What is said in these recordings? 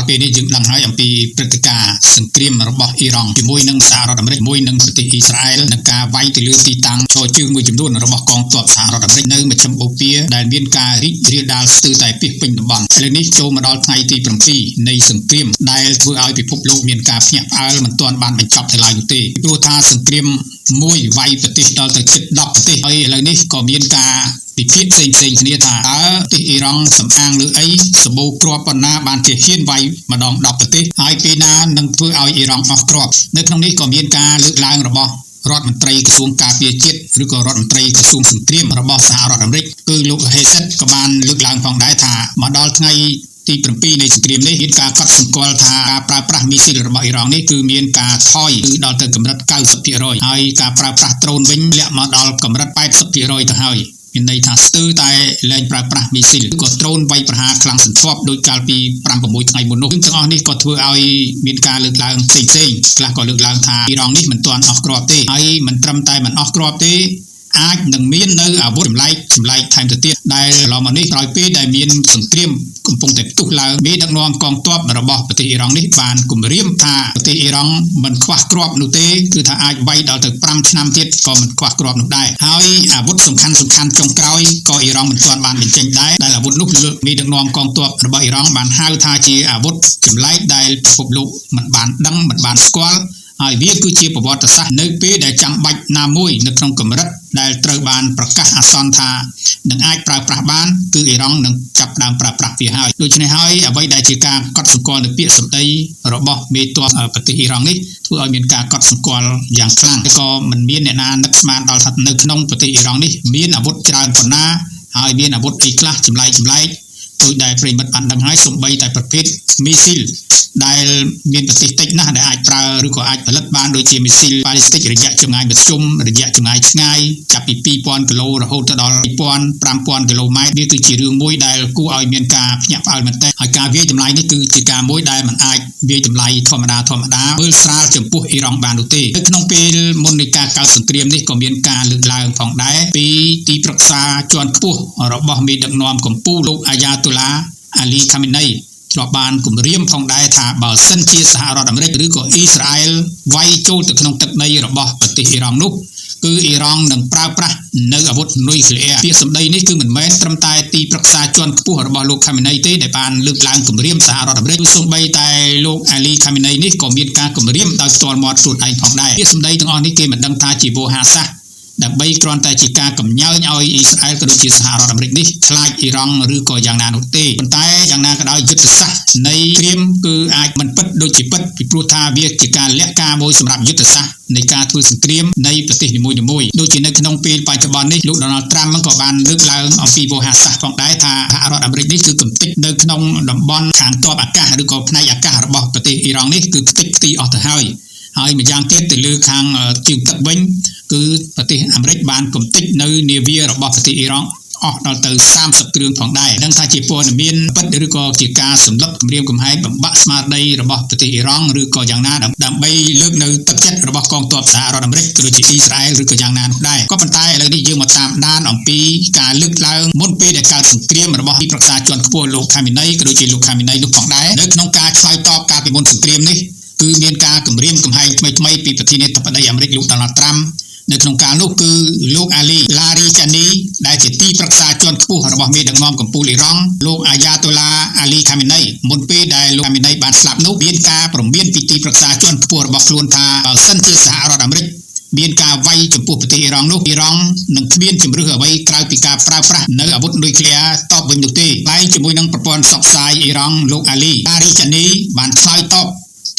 ពេលនេះយើងដឹងហើយអំពីព្រឹត្តិការណ៍សង្គ្រាមរបស់អ៊ីរ៉ង់ជាមួយនឹងសហរដ្ឋអាមេរិកជាមួយនឹងប្រទេសអ៊ីស្រាអែលនឹងការវាយទៅលើទីតាំងឈរជើងមួយចំនួនរបស់កងទ័ពសហរដ្ឋអាមេរិកនៅមជ្ឈិមបូព៌ាដែលមានការរីករាលដាលស្ទើរតែពាសពេញតំបន់ឥឡូវនេះចូលមកដល់ថ្ងៃទី7នៃសង្គ្រាមដែលធ្វើឲ្យពិភពលោកមានការភ្ញាក់ផ្អើលមិនទាន់បានបញ្ចប់ទៅឡើយនោះទេព្រោះថាសង្គ្រាមមួយវាយប្រទេសដល់ទៅជិត10ប្រទេសហើយឥឡូវនេះក៏មានការពិភាក្សាផ្សេងៗគ្នាថាតើប្រទេសអ៊ីរ៉ង់សំអាងលើអីសម្បូរគ្រាប់ប៉ុណ្ណាបានជាហ៊ានវាយម្ដង10ប្រទេសហើយពេលណានឹងធ្វើឲ្យអ៊ីរ៉ង់អស់គ្រាប់នៅក្នុងនេះក៏មានការលើកឡើងរបស់រដ្ឋមន្ត្រីក្រសួងការពារជាតិឬក៏រដ្ឋមន្ត្រីក្រសួងសង្គ្រាមរបស់សហរដ្ឋអាមេរិកគឺលោក Hegseth ក៏បានលើកឡើងផងដែរថាមកដល់ថ្ងៃទី7នៃសង្គ្រាមនេះមានការកត់សម្គាល់ថាការប្រើប្រាស់មីស៊ីលរបស់អ៊ីរ៉ង់នេះគឺមានការថយគឺដល់ទៅកម្រិត 90% ហើយការប្រើប្រាស់ដ្រូនវិញលាក់មកដល់កម្រិត 80% ទៅហើយមានន័យថាស្ទើរតែលែងប្រើប្រាស់មីស៊ីលឬក៏ដ្រូនវាយប្រហារខ្លាំងសន្ធាប់ដោយកាលពី 5-6 ថ្ងៃមុននោះទាំងអស់នេះក៏ធ្វើឲ្យមានការលើកឡើងផ្សេងៗខ្លះក៏លើកឡើងថាអ៊ីរ៉ង់នេះមិនទាន់អស់គ្រាប់ទេហើយមិនត្រឹមតែមិនអស់គ្រាប់ទេអាចនឹងមាននៅអាវុធចម្លែកថែមទៅទៀតដែលកន្លងមកនេះក្រោយពេលដែលមានសង្គ្រាមកំពុងតែផ្ទុះឡើងមេដឹកនាំកងទ័ពរបស់ប្រទេសអ៊ីរ៉ង់នេះបានគម្រាមថាប្រទេសអ៊ីរ៉ង់មិនខ្វះគ្រាប់នោះទេគឺថាអាចវាយដល់ទៅ5ឆ្នាំទៀតក៏មិនខ្វះគ្រាប់នោះដែរហើយអាវុធសំខាន់ចុងក្រោយក៏អ៊ីរ៉ង់មិនទាន់បានបញ្ចេញដែរដែលអាវុធនោះមេដឹកនាំកងទ័ពរបស់អ៊ីរ៉ង់បានហៅថាជាអាវុធចម្លែកដែលពិភពលោកមិនបានដឹងមិនបានស្គាល់ហើយវាគឺជាប្រវត្តិសាស្ត្រនៅពេលដែលចាំបាច់ណាមួយនៅក្នុងកម្រិតដែលត្រូវបានប្រកាសអាសន្នថានឹងអាចប្រើប្រាស់បានគឺអ៊ីរ៉ង់នឹងចាប់ផ្ដើមប្រើប្រាស់វាហើយដូច្នេះហើយអ្វីដែលជាការកត់សម្គាល់នៅពាក្យសម្ដីរបស់មេទ័ពប្រទេសអ៊ីរ៉ង់នេះធ្វើឲ្យមានការកត់សម្គាល់យ៉ាងខ្លាំងក៏មិនមានអ្នកណានឹកស្មានដល់ថានៅក្នុងប្រទេសអ៊ីរ៉ង់នេះមានអាវុធច្រើនប៉ុណ្ណាហើយមានអាវុធអីខ្លះចម្លែកដោយដែលប្រិមិត្តបានដឹងហើយសូម្បីតែប្រភេទមីស៊ីលដែលមានប្រទេសតិចណាស់ដែលអាចប្រើឬក៏អាចផលិតបានដូចជាមីស៊ីលបាល់ីស្ទិករយៈចម្ងាយមធ្យមរយៈចម្ងាយឆ្ងាយចាប់ពី 2000 គីឡូរហូតដល់ 5000 គីឡូម៉ែត្រវាគឺជារឿងមួយដែលគួរឲ្យមានការភ្ញាក់ផ្អើលមែនទែនហើយការវាយតម្លៃនេះគឺជាការមួយដែលមិនអាចវាយតម្លៃធម្មតាមើលស្រាលចំពោះអ៊ីរ៉ង់បាននោះទេនៅក្នុងពេលមុននៃការកើតសង្គ្រាមនេះក៏មានការលើកឡើងផងដែរពីទីប្រឹក្សាជាន់ខ្ពស់របស់មេដឹកនាំកម្ពុជាលោកអាយ៉ាតូឡាអាលីខាមីនីធ្លាប់បានគម្រាមផងដែរថាបើសិនជាសហរដ្ឋអាមេរិកឬក៏អ៊ីស្រាអែលវាយចូលទៅក្នុងទឹកដីរបស់ប្រទេសអ៊ីរ៉ង់នោះគឺអ៊ីរ៉ង់នឹងប្រើប្រាស់នៅអាវុធនុយក្លេអ៊ែរពាក្យសម្ដីនេះគឺមិនមែនត្រឹមតែទីប្រឹក្សាជាន់ខ្ពស់របស់លោកខាមីនីទេដែលបានលើកឡើងគម្រាមសហរដ្ឋអាមេរិកសូម្បីតែលោកអាលីខាមីនីនេះក៏មានការគម្រាមដោយផ្ទាល់មាត់ខ្លួនឯងផងដែរពាក្យសម្ដីទាំងអស់នេះគេមិនដឹងថាជាវោហារសាស្ត្រដើម្បីគ្រាន់តែជាការកំញើញឲ្យអ៊ីស្រាអែលក៏ដូចជាសហរដ្ឋអាមេរិកនេះខ្លាចអ៊ីរ៉ង់ឬក៏យ៉ាងណានោះទេប៉ុន្តែយ៉ាងណាក៏ដោយយុទ្ធសាស្ត្រនៃគ្រាមគឺអាចមិនពិតដូចជាពិតពីព្រោះថាវាជាការលាក់ការមួយសម្រាប់យុទ្ធសាស្ត្រនៃការធ្វើសង្គ្រាមនៃប្រទេសនីមួយៗដូចជានៅក្នុងពេលបច្ចុប្បន្ននេះលោក Donald Trump ក៏បានលើកឡើងអំពីវោហារសាស្ត្រផងដែរថាសហរដ្ឋអាមេរិកនេះគឺកំទេចនៅក្នុងតំបន់ខាងទ័ពអាកាសឬក៏ផ្នែកអាកាសរបស់ប្រទេសអ៊ីរ៉ង់នេះគឺខ្ទេចខ្ទីអស់ទៅហើយម្យ៉ាងទៀតទៅលើខាងជើងទឹកវិញគឺប្រទេសអាមេរិកបានកំទេចនៅនាវារបស់ប្រទេសអ៊ីរ៉ង់អស់ដល់ទៅ30គ្រឿងផងដែរដឹងថាជាព័ត៌មានពិតឬក៏ជាការសម្លឹកគម្រាមកំហែងបំបាក់ស្មារតីរបស់ប្រទេសអ៊ីរ៉ង់ឬក៏យ៉ាងណាដើម្បីលើកនៅទឹកចិត្តរបស់កងទ័ពសហរដ្ឋអាមេរិកក៏ដូចជាអ៊ីស្រាអែលឬក៏យ៉ាងណានោះដែរក៏ប៉ុន្តែឥឡូវនេះយើងមកតាមដានអំពីការលើកឡើងមុនពេលដែលកើតសង្គ្រាមរបស់ទីប្រឹក្សាជាន់ខ្ពស់លោកខាមីនីក៏ដូចជាលោកខាមីនីនោះផងដែរនៅក្នុងការឆ្លើយតបការពីមុនសង្គ្រាមនេះគឺមានការគម្រាមកំហែងថ្មីពីប្រធានាធិបតីអាមេរិកលោក Donald Trump នៅក្នុងការនោះគឺលោកអាលីឡារីចានីដែលជាទីប្រឹក្សាជាន់ខ្ពស់របស់មេដឹកនាំកម្ពុជាអ៊ីរ៉ង់លោកអាយ៉ាតូឡាអាលីខាមីនីមុនពេលដែលលោកខាមីនីបានស្លាប់នោះមានការព្រមានពីទីប្រឹក្សាជាន់ខ្ពស់របស់ខ្លួនថាបើសិនជាសហរដ្ឋអាមេរិកមានការវាយចំពោះប្រទេសអ៊ីរ៉ង់នោះអ៊ីរ៉ង់នឹងគ្មានជំរឿសអ្វីក្រៅពីការប្រើប្រាស់នៅអាវុធនុយក្លេអ៊ែរតបវិញនោះទេតែជាមួយនឹងប្រព័ន្ធផ្សព្វផ្សាយអ៊ីរ៉ង់លោកអាលីឡារីចានីបានឆ្លើយតប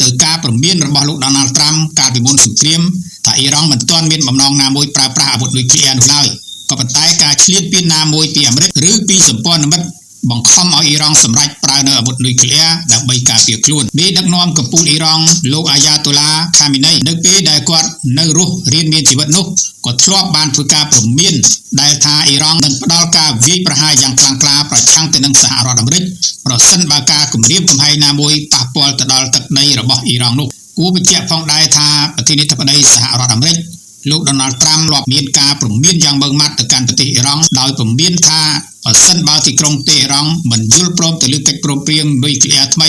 ទៅការព្រមានរបស់លោក Donald Trump កាលពីមុនសង្គ្រាមថាអ៊ីរ៉ង់មិនទាន់មានបំណងណាមួយប្រើប្រាស់អាវុធនុយក្លេអ៊ែរនោះឡើយក៏ប៉ុន្តែការឈ្លានពានណាមួយពីអាមេរិកឬពីសម្ព័ន្ធមិត្តបង្ខំឲ្យអ៊ីរ៉ង់សម្រេចប្រើនៅអាវុធនុយក្លេអ៊ែរដើម្បីការពារខ្លួនមេដឹកនាំកម្ពុជាអ៊ីរ៉ង់លោកអាយ៉ាតូឡាខាមីនីនៅពេលដែលគាត់នៅរស់រៀនមានជីវិតនោះក៏ធ្លាប់បានធ្វើការព្រមានដែលថាអ៊ីរ៉ង់នឹងផ្ដល់ការវាយប្រហារយ៉ាងខ្លាំងក្លាប្រឆាំងទៅនឹងសហរដ្ឋអាមេរិកប្រសិនបើការគម្រាមកំហែងណាមួយប៉ះពាល់ទៅដល់ទឹកដីរបស់អ៊ីរ៉ង់នោះគួរបញ្ជាក់ផងដែរថាប្រធានាធិបតីសហរដ្ឋអាមេរិកលោក Donald Trump ធ្លាប់មានការព្រមានយ៉ាងម៉ឺងម៉ាត់ទៅកាន់ប្រទេសអ៊ីរ៉ង់ដោយព្រមានថាបើសិនបើទីក្រុងតេហ៍រ៉ង់មិនយល់ព្រមទៅលើកិច្ចព្រមព្រៀងនុយក្លេអ៊ែរថ្មី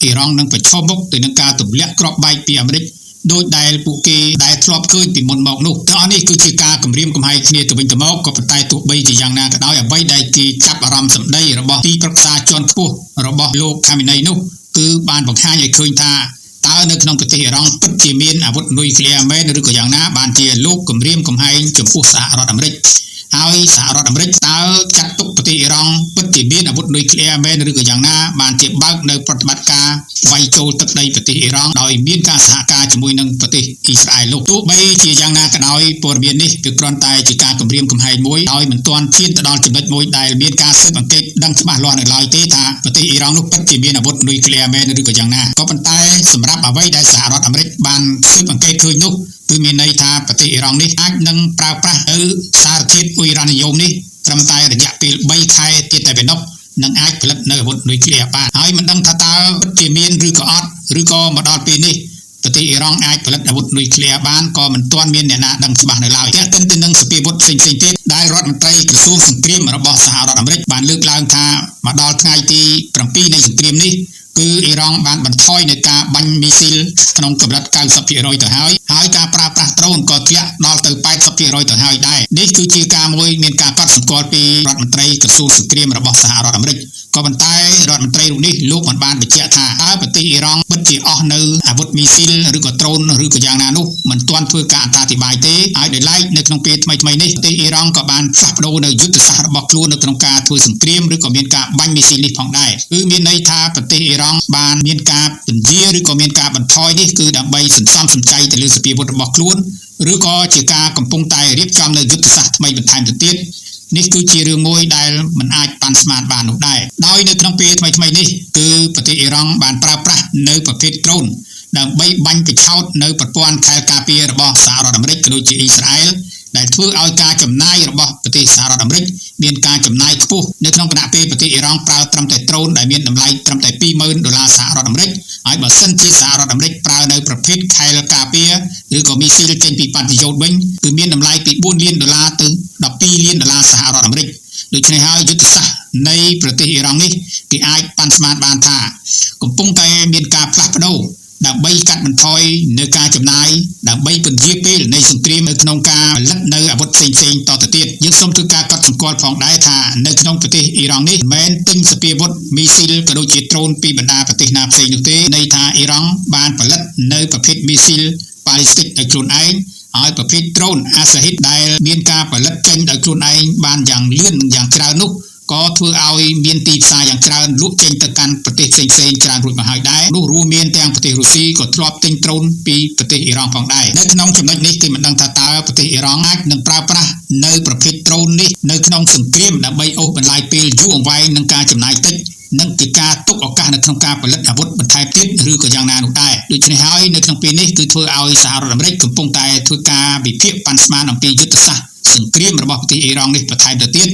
អ៊ីរ៉ង់នឹងប្រឈមមុខទៅនឹងការទម្លាក់គ្រាប់បែកពីអាមេរិកដោយដែលពួកគេដែលធ្លាប់ឃើញពីមុនមកនោះទាំងអស់នេះគឺជាការគម្រាមកំហែងគ្នាទៅវិញទៅមកក៏ប៉ុន្តែទោះបីជាយ៉ាងណាក៏ដោយអ្វីដែលគេចាប់អារម្មណ៍សម្ដីរបស់ទីប្រឹក្សាជាន់ខ្ពស់របស់លោកខាមីនីនោះគឺបានបង្ហាញឲ្យឃើញថាតើនៅក្នុងប្រទេសអ៊ីរ៉ង់ពិតជាមានអាវុធនុយក្លេអ៊ែរមែនឬក៏យ៉ាងណាបានជាលោកគម្រាមកំហែងចំពោះសហរដ្ឋអាមេរិកហើយសហរដ្ឋអាមេរិកតើចាត់ទុកប្រទេសអ៊ីរ៉ង់ពិតជាមានអាវុធនុយក្លេអ៊ែរមែនឬក៏យ៉ាងណាបានជាបើកនៅប្រតិបត្តិការវាយចូលទឹកដីប្រទេសអ៊ីរ៉ង់ដោយមានការសហការជាមួយនឹងប្រទេសអ៊ីស្រាអែលលោកទោះបីជាយ៉ាងណាក៏ដោយព័ត៌មាននេះគឺគ្រាន់តែជាការគម្រាមកំហែងមួយដោយមិនទាន់ឈានទៅដល់ចំណុចមួយដែលមានការស៊ើបអង្កេតដឹងច្បាស់លាស់នៅឡើយទេថាប្រទេសអ៊ីរ៉ង់នោះពិតជាមានអាវុធនុយក្លេអ៊ែរមែនឬក៏យ៉ាងណាក៏ប៉ុន្តែសម្រាប់អ្វីដែលសហរដ្ឋអាមេរិកបានស៊ើបអង្កេតឃើញនោះគឺមានន័យថាប្រទេសអ៊ីរ៉ង់នេះអាចនឹងប្រើប្រាស់នៅសារធាតុអ៊ុយរ៉ានីយ៉ូមនេះត្រឹមតែរយៈពេល3ខែទៀតតែប៉ុណ្ណោះនឹងអាចផលិតនៅអាវុធនុយក្លេអ៊ែរបានហើយមិនដឹងថាតើពិតជាមានឬក៏អត់ឬក៏មកដល់ពេលនេះប្រទេសអ៊ីរ៉ង់អាចផលិតអាវុធនុយក្លេអ៊ែរបានក៏មិនទាន់មានអ្នកណាដឹងច្បាស់នៅឡើយតែទៅនឹងសភាវុធផ្សេងៗទៀតដែលរដ្ឋមន្ត្រីក្រសួងសង្គ្រាមរបស់សហរដ្ឋអាមេរិកបានលើកឡើងថាមកដល់ថ្ងៃទី7នៃសង្គ្រាមនេះគឺអ៊ីរ៉ង់បានបន្ថយនៅការបាញ់មីស៊ីលក្នុងកម្រិត 90% ទៅហើយការប្រើប្រាស់ដ្រូនក៏ធ្លាក់ដល់ទៅ 80% ទៅហើយដែរនេះគឺជាការមួយមានការកត់សម្គាល់ពីរដ្ឋមន្ត្រីក្រសួងសង្គ្រាមរបស់សហរដ្ឋអាមេរិកក៏ប៉ុន្តែរដ្ឋមន្ត្រីរូបនេះលោកបានបញ្ជាក់ថាតើប្រទេសអ៊ីរ៉ង់ពិតជាអស់នៅអាវុធមីស៊ីលឬក៏ដ្រូនឬក៏យ៉ាងណានោះមិនទាន់ធ្វើការអត្ថាធិប្បាយទេហើយដោយឡែកនៅក្នុងពេលថ្មីៗនេះប្រទេសអ៊ីរ៉ង់ក៏បានផ្លាស់ប្ដូរនៅយុទ្ធសាស្ត្ររបស់ខ្លួននៅក្នុងការធ្វើសង្គ្រាមឬក៏មានការបាញ់មីស៊ីលនេះផងដែរគឺមានន័យថាប្រទេសអ៊ីរ៉ង់បានមានការពន្យាឬក៏មានការបន្ថយនេះគឺដើម្បីសន្សំសំចៃទៅលើសភាវុធរបស់ខ្លួនឬក៏ជាការកំពុងតែរៀបចំនៅយុទ្ធសាស្ត្រថ្មីបន្ថែមទៅទៀតនេះគឺជារឿងមួយដែលមិនអាចប៉ាន់ស្មានបាននោះដែរដោយនៅក្នុងពេលថ្មីៗនេះគឺប្រទេសអ៊ីរ៉ង់បានប្រើប្រាស់នៅប្រភេទដ្រូនដើម្បីបាញ់កញ្ឆោតនៅប្រព័ន្ធខែលការពាររបស់សហរដ្ឋអាមេរិកក៏ដូចជាអ៊ីស្រាអែលដែលធ្វើឲ្យការចំណាយរបស់ប្រទេសសហរដ្ឋអាមេរិកមានការចំណាយខ្ពស់នៅក្នុងគណៈពេលប្រទេសអ៊ីរ៉ង់ប្រើត្រឹមតែដ្រូនដែលមានតម្លៃត្រឹមតែ$20,000សហរដ្ឋអាមេរិកហើយបើសិនជាសហរដ្ឋអាមេរិកប្រើនៅប្រភេទខែលការពារឬក៏មីស៊ីលចេញពីបទប្រយោជន៍វិញគឺមានតម្លៃពី$4 លានទៅ$12 លានសហរដ្ឋអាមេរិកដូច្នេះហើយយុទ្ធសាស្ត្រនៃប្រទេសអ៊ីរ៉ង់នេះគេអាចប៉ាន់ស្មានបានថាកំពុងតែមានការផ្លាស់ប្ដូរដើម្បីកាត់បន្ថយនៅការចំណាយដើម្បីពន្យាពេលនៃសង្គ្រាមនៅក្នុងការផលិតនៅអាវុធផ្សេងៗតទៅទៀតយើងសូមធ្វើការកត់សម្គាល់ផងដែរថានៅក្នុងប្រទេសអ៊ីរ៉ង់នេះមិនមែនទិញសភាវុធមីស៊ីលក៏ដូចជាដ្រូនពីបណ្ដាប្រទេសណាផ្សេងនោះទេន័យថាអ៊ីរ៉ង់បានផលិតនៅប្រភេទមីស៊ីលប៉ាឡេស្ទិកដោយខ្លួនឯងហើយប្រភេទដ្រូនអាសាហ៊ីតដែលមានការផលិតចេញដោយខ្លួនឯងបានយ៉ាងលឿននិងយ៉ាងច្រើននោះក៏ធ្វើឲ្យមានទីផ្សារយ៉ាងច្រើនលក់ចេញទៅកាន់ប្រទេសផ្សេងៗច្រើនរួចមកហើយដែរនោះរួមមានទាំងប្រទេសរុស្ស៊ីក៏ធ្លាប់ទិញដ្រូនពីប្រទេសអ៊ីរ៉ង់ផងដែរនៅក្នុងចំណុចនេះគេមិនដឹងថាតើប្រទេសអ៊ីរ៉ង់អាចនឹងប្រើប្រាស់នៅប្រភេទដ្រូននេះនៅក្នុងសង្គ្រាមដើម្បីអូសបន្លាយពេលយូរអង្វែងនឹងការចំណាយតិចនិងជាការទុកឱកាសនៅក្នុងការផលិតអាវុធបន្ថែមទៀតឬក៏យ៉ាងណានោះដែរដូច្នេះហើយនៅក្នុងពេលនេះគឺធ្វើឲ្យសហរដ្ឋអាមេរិកកំពុងតែធ្វើការវិភាគប៉ាន់ស្មានអំពីយុទ្ធសាស្ត្រសង្គ្រាមរបស់ប្រទេសអ៊ីរ៉ង់នេះបន្ថែមទៅទៀត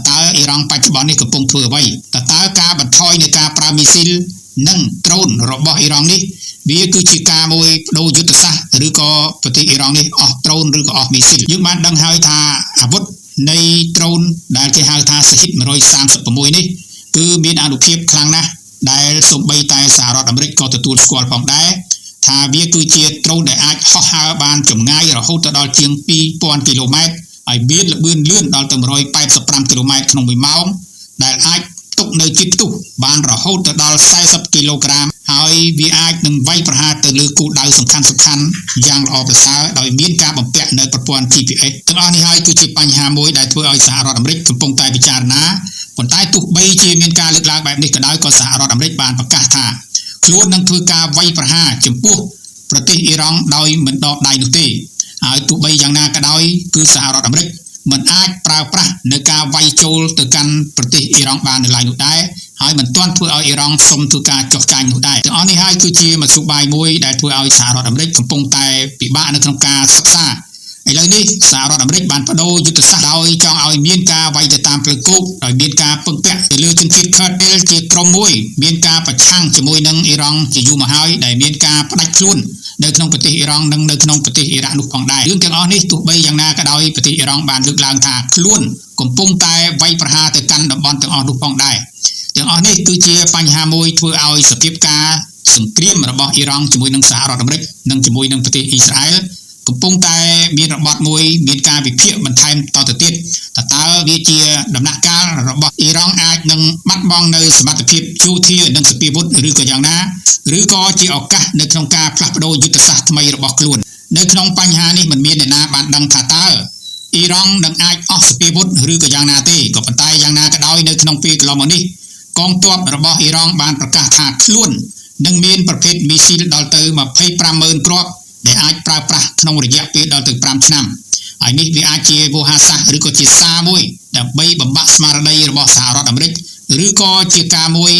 តើអ៊ីរ៉ង់បច្ចុប្បន្ននេះកំពុងធ្វើអ្វីតើការបន្ថយនៃការប្រើមីស៊ីលនិងដ្រូនរបស់អ៊ីរ៉ង់នេះវាគឺជាការមួយបដូរយុទ្ធសាស្ត្រឬក៏ប្រទេសអ៊ីរ៉ង់នេះអស់ដ្រូនឬក៏អស់មីស៊ីលយើងបានដឹងហើយថាអាវុធនៃដ្រូនដែលគេហៅថាសាហ៊ីត136នេះគឺមានអានុភាពខ្លាំងណាស់ដែលសូម្បីតែសហរដ្ឋអាមេរិកក៏ទទួលស្គាល់ផងដែរថាវាគឺជាដ្រូនដែលអាចហោះហើរបានចម្ងាយរហូតដល់ជាង2000គីឡូម៉ែត្រហើយមានល្បឿនលឿនដល់ទៅ185គីឡូម៉ែត្រក្នុង1ម៉ោងដែលអាចទុកនៅជាតិផ្ទុះបានរហូតដល់40គីឡូក្រាមហើយវាអាចនឹងវាយប្រហារទៅលើគោលដៅសំខាន់យ៉ាងល្អប្រសើរដោយមានការបំពាក់នៅប្រព័ន្ធ GPS ទាំងអស់នេះហើយគឺជាបញ្ហាមួយដែលធ្វើឲ្យសហរដ្ឋអាមេរិកកំពុងតែពិចារណាប៉ុន្តែទោះបីជាមានការលើកឡើងបែបនេះក៏ដោយក៏សហរដ្ឋអាមេរិកបានប្រកាសថាខ្លួននឹងធ្វើការវាយប្រហារចំពោះប្រទេសអ៊ីរ៉ង់ដោយមិនដកដៃនោះទេហើយទោះបីយ៉ាងណាក៏ដោយគឺសហរដ្ឋអាមេរិកមិនអាចប្រើប្រាស់នៅការវាយចូលទៅកាន់ប្រទេសអ៊ីរ៉ង់បាននៅឡើយនោះដែរហើយមិនទាន់ធ្វើឲ្យអ៊ីរ៉ង់សុំធ្វើការចុះចាញ់នោះដែរទាំងអស់នេះហើយគឺជាមធ្យោបាយមួយដែលធ្វើឲ្យសហរដ្ឋអាមេរិកកំពុងតែពិបាកនៅក្នុងការសិក្សាឥឡូវនេះសហរដ្ឋអាមេរិកបានបដូរយុទ្ធសាស្ត្រដោយចង់ឲ្យមានការវាយទៅតាមផ្លូវគោកដោយមានការពឹងពាក់ទៅលើជនជាតិខាតដែលជាក្រុមមួយមានការប្រឆាំងជាមួយនឹងអ៊ីរ៉ង់ជាយូរមកហើយដែលមានការផ្ដាច់ខ្លួននៅក្នុងប្រទេសអ៊ីរ៉ង់និងនៅក្នុងប្រទេសអ៊ីរ៉ាក់នោះផងដែររឿងទាំងអស់នេះទោះបីយ៉ាងណាក៏ដោយប្រទេសអ៊ីរ៉ង់បានលើកឡើងថាខ្លួនកំពុងតែវាយប្រហារទៅកាន់តំបន់ទាំងអស់នោះផងដែរទាំងអស់នេះគឺជាបញ្ហាមួយធ្វើឲ្យសភាពការ សង្គ្រាមរបស់អ៊ីរ៉ង់ជាមួយនឹងសហរដ្ឋអាមេរិកនិងជាមួយនឹងប្រទេសអ៊ីស្រាអែលកំពុងតែមានរបត់មួយមានការវិភាគបន្ថែមតទៅទៀតតើវាជាដំណាក់កាលរបស់អ៊ីរ៉ង់អាចនឹងបាត់បង់នៅសមត្ថភាពយោធានិងសពាវុធឬក៏យ៉ាងណាឬក៏ជាឱកាសនៅក្នុងការផ្លាស់ប្ដូរយុទ្ធសាស្ត្រថ្មីរបស់ខ្លួននៅក្នុងបញ្ហានេះមិនមានអ្នកណាបានដឹងថាតើអ៊ីរ៉ង់នឹងអាចអស់សពាវុធឬក៏យ៉ាងណាទេក៏ប៉ុន្តែយ៉ាងណាក៏ដោយនៅក្នុងពេលកន្លងមកនេះកងទ័ពរបស់អ៊ីរ៉ង់បានប្រកាសថាខ្លួននឹងមានប្រភេទមីស៊ីលដល់ទៅ 25,000 គ្រាប់ដែលអាចប្រើប្រាស់ក្នុងរយៈពេលដល់ទៅ 5 ឆ្នាំហើយនេះវាអាចជាវោហារសាស្ត្រឬក៏ជាសារមួយដើម្បីបំបាក់ស្មារតីរបស់សហរដ្ឋអាមេរិកឬក៏ជាការមួយ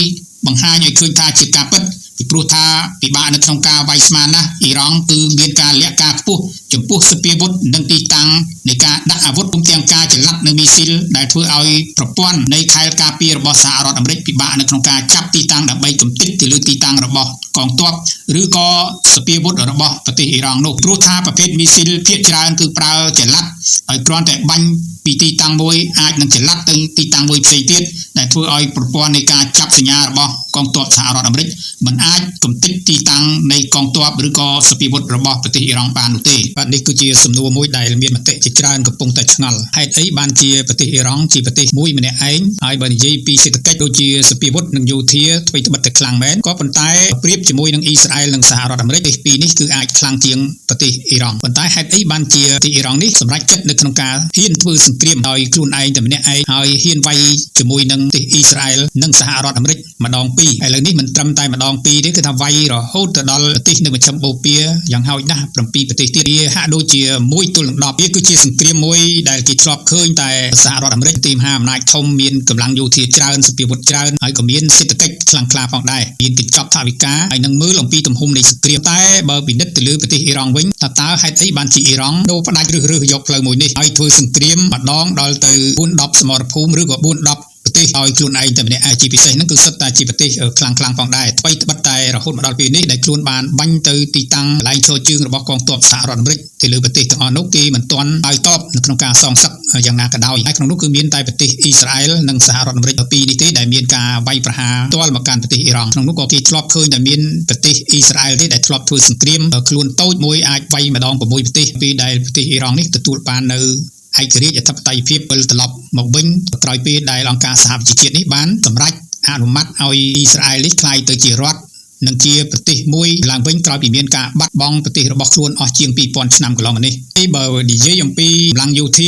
បង្ហាញឲ្យឃើញថាជាការពិតពីព្រោះថាពិបាកនៅក្នុងការវាយស្មានណាស់អ៊ីរ៉ង់គឺមានការលាក់ការខ្ពស់ចំពោះសពាវុធនិងទីតាំងនៃការដាក់អាវុធរួមទាំងការចល័តនៅមីស៊ីលដែលធ្វើឲ្យប្រព័ន្ធនៃខែលការពាររបស់សហរដ្ឋអាមេរិកពិបាកនៅក្នុងការចាប់ទីតាំងដើម្បីកំទេចទៅលើទីតាំងរបស់កងទ័ពឬក៏សពាវុធរបស់ប្រទេសអ៊ីរ៉ង់នោះព្រោះថាប្រភេទមីស៊ីលភាគច្រើនគឺប្រើចល័តហើយគ្រាន់តែបាញ់ពីទីតាំងមួយអាចនឹងចល័តទៅទីតាំងមួយផ្សេងទៀតដែលធ្វើឲ្យប្រព័ន្ធនៃការចាប់សញ្ញារបស់កងទ័ពសហរដ្ឋអាមេរិកមិនអាចកំទេចទីតាំងនៃកងទ័ពឬក៏សពាវុធរបស់ប្រទេសអ៊ីរ៉ង់បាននោះទេបាទនេះគឺជាសំណួរមួយដែលមានមតិជាច្រើនកំពុងតែឆ្ងល់ហេតុអីបានជាប្រទេសអ៊ីរ៉ង់ជាប្រទេសមួយម្នាក់ឯងហើយបើនិយាយពីសេដ្ឋកិច្ចដូចជាសពាវុធនិងយោធាថ្មីត្បិតតែខ្លាំងមែនក៏ប៉ុន្តែប្រៀបជាមួយនឹងអ៊ីស្រាអែលនិងសហរដ្ឋអាមេរិកពីរនេះគឺអាចខ្លាំងជាងប្រទេសអ៊ីរ៉ង់ប៉ុន្តែហេតុអីបានជាប្រទេសអ៊ីរ៉ង់នេះសម្រេចចិត្តនៅក្នុងការហ៊ានធ្វើសង្គ្រាមដោយខ្លួនឯងតែម្នាក់ឯងហើយហ៊ានវាយជាមួយនឹងប្រទេសអ៊ីស្រាអែលនិងសហរដ្ឋអាមេរិកម្ដងពីរឥឡូវនេះមិនត្រឹមតែម្ដងពីរទេគឺថាវាយរហូតទៅដល់ប្រទេសនៅមជ្ឈមបូព៌ាយ៉ាងហោចណាស់7ប្រទេសទៀតវាហាក់ដូចជាមួយទល់នឹង10វាគឺជាសង្គ្រាមមួយដែលគេធ្លាប់ឃើញតែសហរដ្ឋអាមេរិកទីមហាអំណាចធំមានកម្លាំងយោធាច្រើនសពាវុធច្រើនហើយក៏មានសេដ្ឋកិច្ចខ្លាំងក្លាផងដែរមានកញ្ចប់ថវិកាហើយនឹងមើលអំពីទំហំនៃសង្គ្រាមតែបើពិនិត្យទៅលើប្រទេសអ៊ីរ៉ង់វិញតើហេតុអីបានជាអ៊ីរ៉ង់ដូរផ្ដាច់រើសយកផ្លូវមួយនេះហើយធ្វើសង្គ្រាមម្ដងដល់ទៅ 4-10 សមរភូមិឬក៏ 4-10 ប្រទេសឲ្យខ្លួនឯងតែម្នាក់ជាពិសេសហ្នឹងគឺសុទ្ធតែជាប្រទេសខ្លាំងផងដែរថ្មីត្បិតតែរហូតមកដល់ពេលនេះដែលខ្លួនបានបាញ់ទៅទីតាំងកន្លែងឈរជើងរបស់កងទ័ពសហរដ្ឋអាមេរិកទៅលើប្រទេសទាំងអស់នោះគេមិនទាន់ឲ្យតបនៅក្នុងការសងសឹកយ៉ាងណាក៏ដោយហើយក្នុងនោះគឺមានតែប្រទេសអ៊ីស្រាអែលនិងសហរដ្ឋអាមេរិកពីរនេះទេដែលមានការវាយប្រហារផ្ទាល់មកកាន់ប្រទេសអ៊ីរ៉ង់ក្នុងនោះក៏គេធ្លាប់ឃើញតែមានប្រទេសអ៊ីស្រាអែលទេដែលធ្លាប់ធ្វើសង្គ្រាមខ្លួនតូចមួយអាចវាយម្ដង6ប្រទេសពីដែលប្រទេសអ៊ីរ៉ង់នេះទទួលបាននៅឯករាជ្យអធិបតេយ្យភាពវិលត្រឡប់មកវិញក្រោយពេលដែលអង្គការសហប្រជាជាតិនេះបានសម្រេចអនុម័តឲ្យអ៊ីស្រាអែលនេះក្លាយទៅជារដ្ឋនិងជាប្រទេសមួយឡើងវិញក្រោយពីមានការបាត់បង់ប្រទេសរបស់ខ្លួនអស់ជាង 2000 ឆ្នាំកន្លងមកនេះហើយបើនិយាយអំពីកម្លាំងយោធា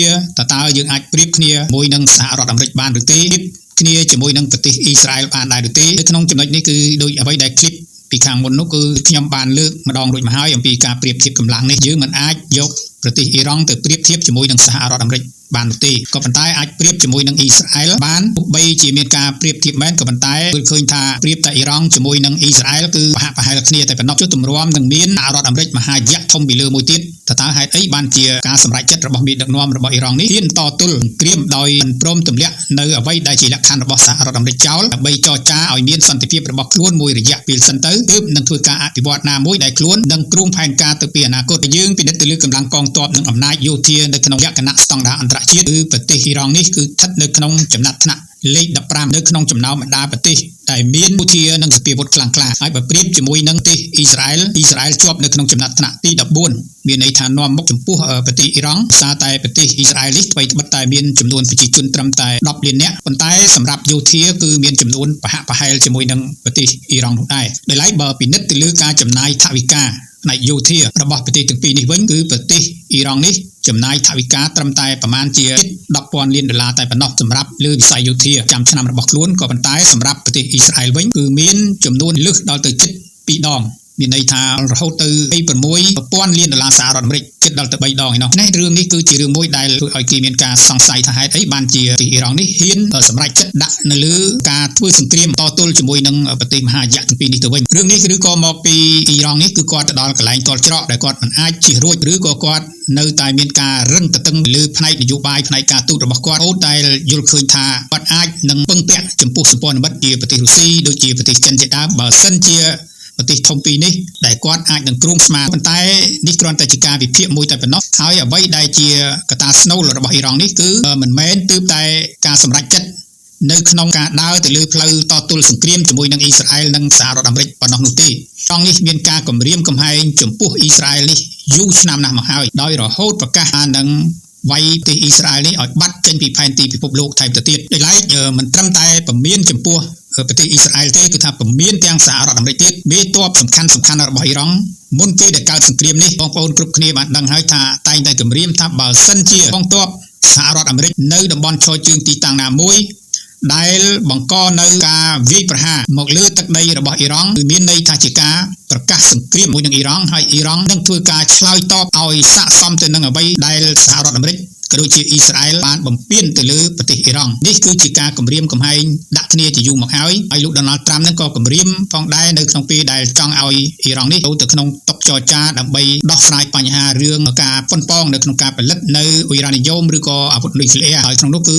តើយើងអាចប្រៀបគ្នាមួយនឹងសហរដ្ឋអាមេរិកបានឬទេគ្នាជាមួយនឹងប្រទេសអ៊ីស្រាអែលបានដែរឬទេនៅក្នុងចំណុចនេះគឺដូចអ្វីដែលคลิปពីខាងមុននោះគឺខ្ញុំបានលើកម្ដងរួចមកហើយអំពីការប្រៀបធៀបកម្លាំងនេះយើងមិនអាចយកប្រទេសអ៊ីរ៉ង់ទៅប្រៀបធៀបជាមួយនឹងសហរដ្ឋអាមេរិកបានទេក៏ប៉ុន្តែអាចប្រៀបជាមួយនឹងអ៊ីស្រាអែលបានទោះបីជាមានការប្រៀបធៀបមែនក៏ប៉ុន្តែគឺឃើញថាប្រៀបតែអ៊ីរ៉ង់ជាមួយនឹងអ៊ីស្រាអែលគឺប្រហាក់ប្រហែលគ្នាតែប៉ុណ្ណោះជួបទម្រាំនឹងមានសហរដ្ឋអាមេរិកមហាយៈធំពីលើមួយទៀតតើហេតុអីបានជាការសម្រេចចិត្តរបស់មេដឹកនាំរបស់អ៊ីរ៉ង់នេះហ៊ានតទល់គ្រាមដោយមិនព្រមទម្លាក់នៅអ្វីដែលជាលក្ខខណ្ឌរបស់សហរដ្ឋអាមេរិកចោលដើម្បីចរចាឲ្យមានសន្តិភាពរបស់ខ្លួនមួយរយៈពេលសិនទៅទើបនឹងធ្វើការអភិវឌ្ឍណាមួយដែលខ្លួននឹងគ្រោងផែនការទៅពីអនាគតយើងពិនិត្យទៅលើកម្លាំងកងទ័ពនិងអំណាចយោធានៅក្នុងលក្ខណៈស្តង់ដារអន្តរជាតិគឺប្រទេសអ៊ីរ៉ង់នេះគឺស្ថិតនៅក្នុងចំណាត់ថ្នាក់លេខ15នៅក្នុងចំណោមបណ្ដាប្រទេសដែលមានយោធានិងសពាវុធខ្លាំងក្លាហើយបើប្រៀបជាមួយនឹងប្រទេសអ៊ីស្រាអែលជាប់នៅក្នុងចំណាត់ថ្នាក់ទី14មានន័យថានាំមុខចំពោះប្រទេសអ៊ីរ៉ង់ដោយសារតែប្រទេសអ៊ីស្រាអែលនេះថ្មីត្បិតតែមានចំនួនប្រជាជនត្រឹមតែ10លាននាក់ប៉ុន្តែសម្រាប់យោធាគឺមានចំនួនប្រហាក់ប្រហែលជាមួយនឹងប្រទេសអ៊ីរ៉ង់នោះដែរដោយឡែកបើពិនិត្យទៅលើការចំណាយថវិកាផ្នែកយោធារបស់ប្រទេសទាំងពីរនេះវិញគឺប្រទេសអ៊ីរ៉ង់នេះចំណាយថវិកាត្រឹមតែប្រមាណជា $10,000 លានតែប៉ុណ្ណោះសម្រាប់លើវិស័យយោធាចាំឆ្នាំរបស់ខ្លួនក៏ប៉ុន្តែសម្រាប់ប្រទេសអ៊ីស្រាអែលវិញគឺមានចំនួនលើសដល់ទៅជិត2ដងមានន័យថារហូតទៅ $6,000 លានសហរដ្ឋអាមេរិកជិតដល់ទៅ3ដងឯណោះនេះរឿងនេះគឺជារឿងមួយដែលធ្វើឲ្យគេមានការសង្ស័យថាហេតុអីបានជាប្រទេសអ៊ីរ៉ង់នេះហ៊ានសម្រេចចិត្តដាក់នៅលើការធ្វើសង្គ្រាមតទល់ជាមួយនឹងប្រទេសមហាយៈទាំងពីរនេះទៅវិញរឿងនេះឬក៏មកពីអ៊ីរ៉ង់នេះគឺគាត់ទៅដល់កន្លែងទាល់ច្រកដែលគាត់មិនអាចជិះរួចឬក៏គាត់នៅតែមានការរឹងតឹងលើផ្នែកនយោបាយផ្នែកការទូតរបស់គាត់អូតែយល់ឃើញថាគាត់អាចនឹងពឹងពាក់ចំពោះសម្ព័ន្ធមិត្តជាប្រទេសរុស្ស៊ីដូចជាប្រទេសចិនជាដើមបើសិនជាប្រទេសធំពីរនេះដែលគាត់អាចនឹងគ្រោងស្មារប៉ុន្តែនេះគ្រាន់តែជាការវិភាគមួយតែប៉ុណ្ណោះហើយអ្វីដែលជាកត្តាស្នូលរបស់អ៊ីរ៉ង់នេះគឺមិនមែនទើបតែការសម្រេចចិត្តនៅក្នុងការដើរទៅលើផ្លូវតទល់សង្គ្រាមជាមួយនឹងអ៊ីស្រាអែលនិងសហរដ្ឋអាមេរិកប៉ុណ្ណោះនោះទេ ចង់នេះមានការគម្រាមកំហែងចំពោះអ៊ីស្រាអែលនេះយូរឆ្នាំណាស់មកហើយដោយរហូតប្រកាសថានឹងវាយប្រទេសអ៊ីស្រាអែលនេះឲ្យបាត់ចេញពីផែនទីពិភពលោកថែមទៅទៀតដោយឡែកមិនត្រឹមតែពមៀនចំពោះប្រទេសអ៊ីស្រាអែលទេគឺថាពមៀនទាំងសហរដ្ឋអាមេរិកទៀតមេទ័ពសំខាន់របស់អ៊ីរ៉ង់មុនពេលដែលកើតសង្គ្រាមនេះបងប្អូនគ្រប់គ្នាបានដឹងហើយថាតែងតែគម្រាមថាបើសិនជាកងទ័ពសហរដ្ឋអាមេរិកនៅតំបន់ឈរជើងទីតាំងណាមួយដែលបង្កនៅការវាយប្រហារមកលើទឹកដីរបស់អ៊ីរ៉ង់គឺមានន័យថាជាការប្រកាសសង្គ្រាមមួយនឹងអ៊ីរ៉ង់ហើយអ៊ីរ៉ង់នឹងធ្វើការឆ្លើយតបឲ្យស័ក្តិសមទៅនឹងអ្វីដែលសហរដ្ឋអាមេរិកក៏ដូចជាអ៊ីស្រាអែលបានបំពេញទៅលើប្រទេសអ៊ីរ៉ង់នេះគឺជាការគម្រាមកំហែងដាក់គ្នាជាយូរមកហើយលោកដូណាល់ត្រាំនឹងក៏គម្រាមផងដែរនៅក្នុងពេលដែលចង់ឲ្យអ៊ីរ៉ង់នេះចូលទៅក្នុងតុចរចាដើម្បីដោះស្រាយបញ្ហារឿងការប៉ុនប៉ងនៅក្នុងការផលិតនៅអ៊ុយរ៉ានីយ៉ូមឬក៏អាវុធនុយក្លេអ៊ែរហើយក្នុងនោះគឺ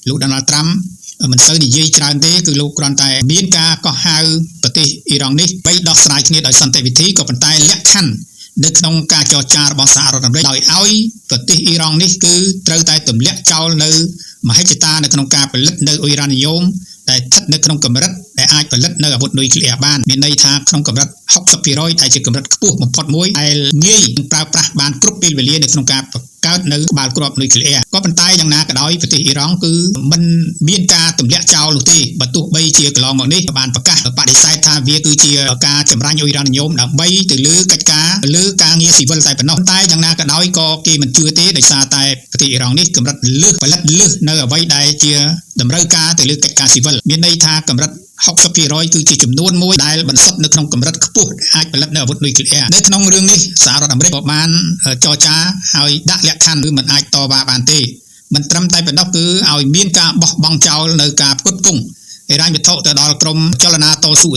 លោកដូណាល់ត្រាំមិនសូវនិយាយច្រើនទេគឺលោកគ្រាន់តែមានការកោះហៅប្រទេសអ៊ីរ៉ង់នេះបីដោះស្រាយគ្នាដោយសន្តិវិធីក៏ប៉ុន្តែលក្ខខណ្ឌនៅក្នុងការចរចារបស់សហរដ្ឋអាមេរិកដោយឲ្យប្រទេសអ៊ីរ៉ង់នេះគឺត្រូវតែទម្លាក់ចោលនៅមហិច្ឆតានៅក្នុងការផលិតនៅអ៊ុយរ៉ានីយ៉ូមដែលស្ថិតនៅក្នុងកម្រិតដែលអាចផលិតនៅអាវុធនុយក្លេអ៊ែរបានមានន័យថាក្នុងកម្រិត 60% ដែលជាកម្រិតខ្ពស់បំផុតមួយដែលងាយនឹងប្រើប្រាស់បានគ្រប់ពេលវេលានៅក្នុងការបង្កើតនៅក្បាលគ្រាប់នុយក្លេអ៊ែរក៏ប៉ុន្តែយ៉ាងណាក៏ដោយប្រទេសអ៊ីរ៉ង់គឺមិនមានការទម្លាក់ចោលនោះទេបើទោះបីជាកន្លងមកនេះបានប្រកាសបដិសេធថាវាគឺជាការចម្រាញ់អ៊ុយរ៉ានីយ៉ូមដើម្បីទៅលើកិច្ចការលើការងារស៊ីវិលតែប៉ុណ្ណោះតែយ៉ាងណាក៏ដោយក៏គេមិនជឿទេដោយសារតែប្រទេសអ៊ីរ៉ង់នេះកម្រិតលើសផលិតលើសនៅអ្វីដែលជាតម្រូវការទៅលើកិច្ចការស៊ីវិលមានន័យថាកម្រិត 60% គឺជាចំនួនមួយដែលបន្សុទ្ធនៅក្នុងកម្រិតខ្ពស់អាចផលិតនៅអាវុធនុយក្លេអ៊ែរនៅក្នុងរឿងនេះសហរដ្ឋអាមេរិកក៏បានចរចាហើយដាក់លក្ខខណ្ឌគឺមិនអាចតវ៉ាបានទេមិនត្រឹមតែប៉ុណ្ណោះគឺឲ្យមានការបោះបង់ចោលនៅការផ្គត់ផ្គង់ហិរញ្ញវត្ថុទៅដល់ក្រមចលនាតស៊ូ